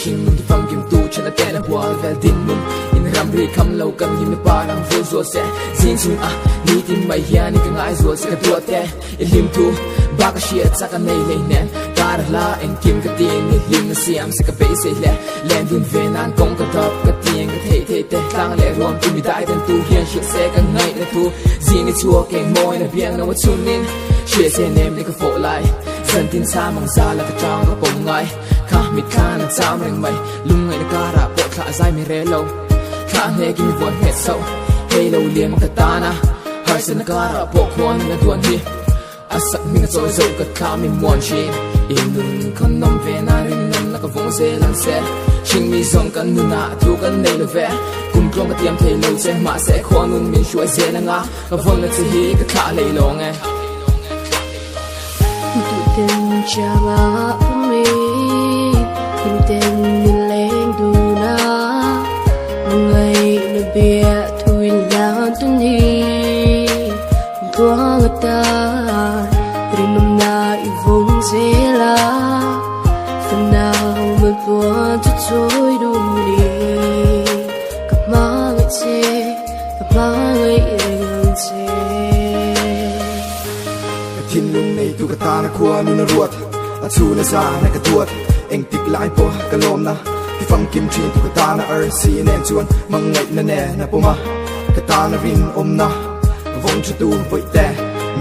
hình nun phong kim tu chân là tên là hoa về tin nun in ram ri khăm lâu cầm nhìn ba đang vui rồi sẽ xin sun à ni tin mày hiền ni cái ngài rồi sẽ tua te lim tu ba cái shit sa cái này này nè ta là anh kim cái tiền ni lim siam sẽ cái bể sẽ lẹ lên dun về nan công cái top cái tiền cái thế thế tăng lẹ rôm tu mi đại tên tu hiền shit sẽ cái ngày là tu xin ni chua cái môi là biếng nó chun nín shit sẽ nem ni cái phổ lại dân tin xa mong xa là cái trang cái bông ngay khá mít khá nên sao mình mày lung ngày nó cả ra bộ khá dài mi rê lâu khá nghe kim vốn hết sâu hey lâu liền cái ta na hai sinh nó cả ra bộ khuôn nó tuôn đi sắc mình rồi dâu cái khá mình muốn chi in đừng con nằm về na rin nằm là cái vòng dễ lăn xe chính mi dòng cái nụ na thu cái này là vẽ cùng trong cái tiệm thấy lâu sẽ mà sẽ khoan nun mình chuối dễ là ngã cái vòng là chỉ hi cái khá lấy lâu nghe Tình chama mi tình tình nhìn lên đu na ngày nó bia thui lan tuần hi tua người ta rin nằm na i vùng dễ la phần nào mình tua chút trôi đủ đi cặp má người chê cặp má người yêu chê thiên lung này tu cái ta na khua nu na ruột chu na sa na cái tuột anh tik lại po cái lom na cái phong kim chin tu cái ta na si nen chuan mang ngày na nè na po ma cái ta na rin na vong chu tu voi te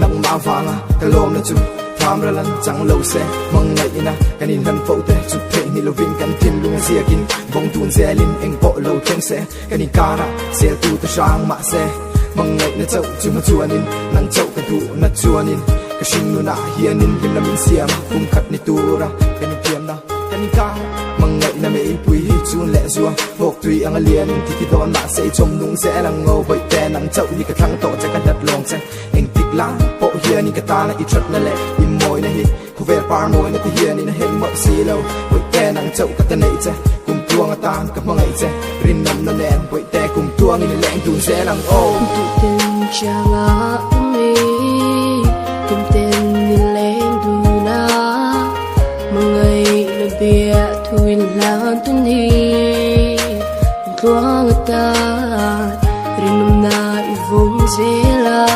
nang ma vanga cái lom na chu tham ra lan chẳng lâu xe mang ngày na cái nhìn lần phẫu te chu thể ni lo vin kan thiên lung sia kin vong tun xe lin anh po lâu thêm xe cái nhìn ca na xe tu ta sang ma xe mang ngày na chau chu ma chuan in nang chau cái tu na chuan in cái sinh nu na hiền in lim na min siam kum khat ni tu ra cái ni tiam na cái ni ca mang ngày na me pui hi chun lẹ zua hok tui ang alian ti ti don na sei chom nung sẽ lang ngô bậy te nang chau ni cái thang to cha cái đặt long sen anh tik lang po hiền ni cái ta na i chat na lẹ im moi na hi khu ve par moi na ti hiền ni na hen mo si lo bậy te nang chau cái ta nei cha kum tuang atan ka mangai cha rin nam na nen bậy te kum tuang ni leng tun sẽ lang o tình chama mi tình tình nhìn lên đu na mong ngày nó bia thui lan tuần hi tua người ta rin nằm na i vùng dễ la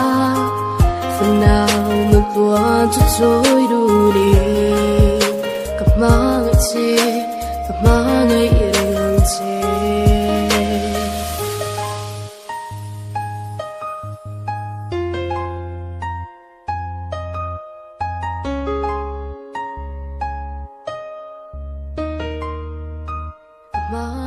phần nào mình tua chút trôi đủ đi cặp má người chê cặp má người yêu chê my